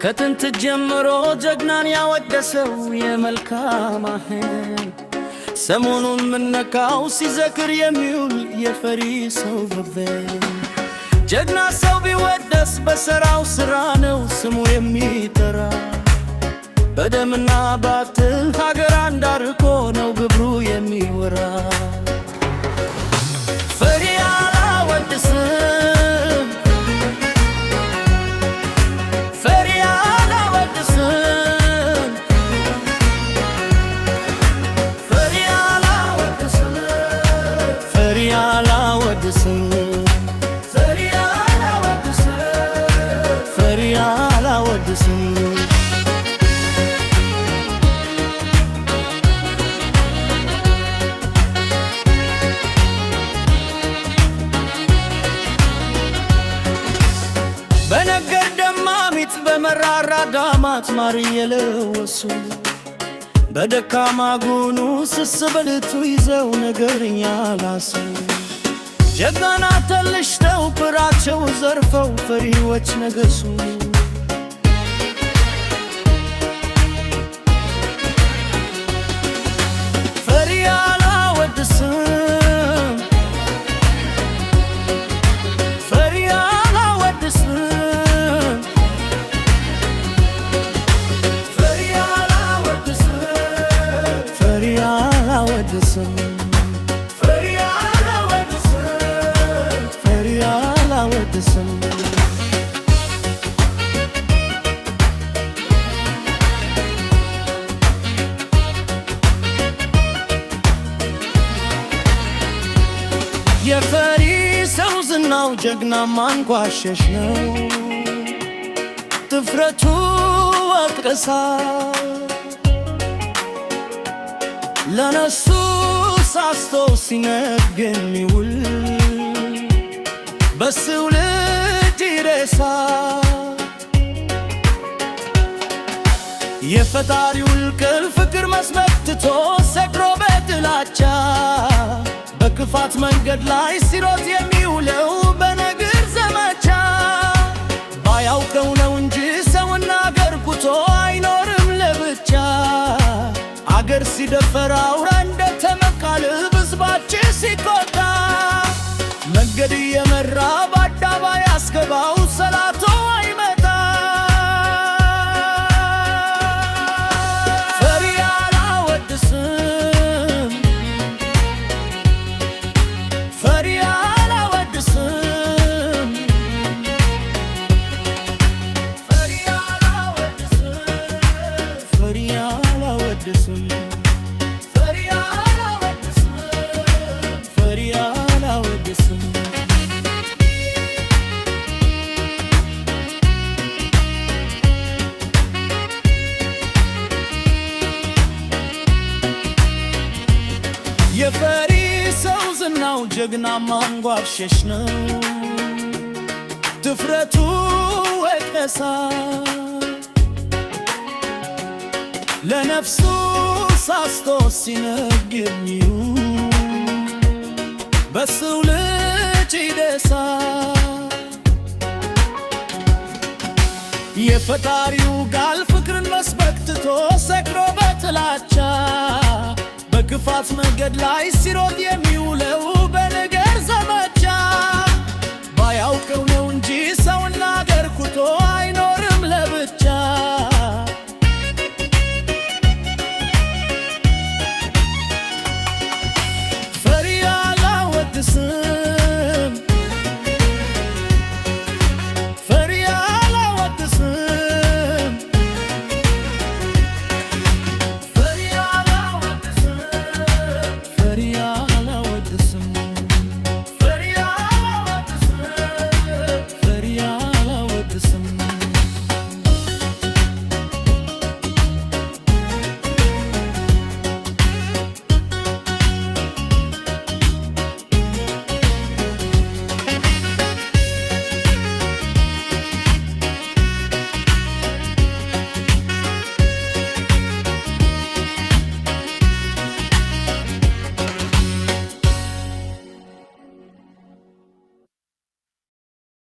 ከጥንት ጀምሮ ጀግናን ያወደሰው የመልካም አህን ሰሞኑን ምነካው ሲዘክር የሚውል የፈሪ ሰው በቤ ጀግና ሰው ቢወደስ በሰራው ስራ ነው ስሙ የሚጠራ በደምና ባትል ሀገር አንዳርቆ ነው ግብሩ የሚወራ ፈሪ አላወድስም ፈሪ አላወድስም ፈሪ አላወድስም ፈሪ አላወድስም ፈሪ አላወድስም ፈሪ አላወድስም በነገር ደማሚት በመራራ ዳማት ማር የለወሱ በደካማ ጎኑ ስስበልቱ ይዘው ነገርኛ ላሱ ጀግናና ተልሽተው ብራቸው ዘርፈው ፈሪዎች ነገሱ ፈሪ አላወድስም ፈሪ አላወድስም የፈሪ ሰው ዝናው ጀግና ማንቋሸሽ ነው ድፍረቱ ወቅሳ ለነሱ ሳስቶ ሲነግ የሚውል በሰው ልጅ ሬሳ የፈጣሪውን ቅል ፍቅር መስመክትቶ ሰክሮ በጥላቻ በክፋት መንገድ ላይ ሲሮጥ የሚውለው በነግር ዘመቻ ባያውቀው ነው እንጂ ሰውና አገር ኩቶ አይኖርም ለብቻ አገር ሲደፈር አውራ እንደተመቃል ሕዝባችን ሲቆጣ መንገድ እየመራ በአደባባይ ያስገባው ሰላቶ አይመጣ ፈሪ አላወድስም ፈሪ አላወድስም ፈሪ አላወድስም ፈሪ አላወድስም የፈሪ ሰው ዝናው ጀግና ማንቋሸሽ ነው ድፍረቱ ወቀሳ ለነፍሱ ሳስቶ ሲነግ የሚውል በሰው ልጅ ይደሳ የፈጣሪው ቃል ፍቅርን መስበክትቶ ሰክሮ በጥላቻ በክፋት መንገድ ላይ ሲሮጥ የሚውለው በነገር ዘመቻ ባያውቀው ነው እንጂ ሰውና አገር ኩቶ አይኖር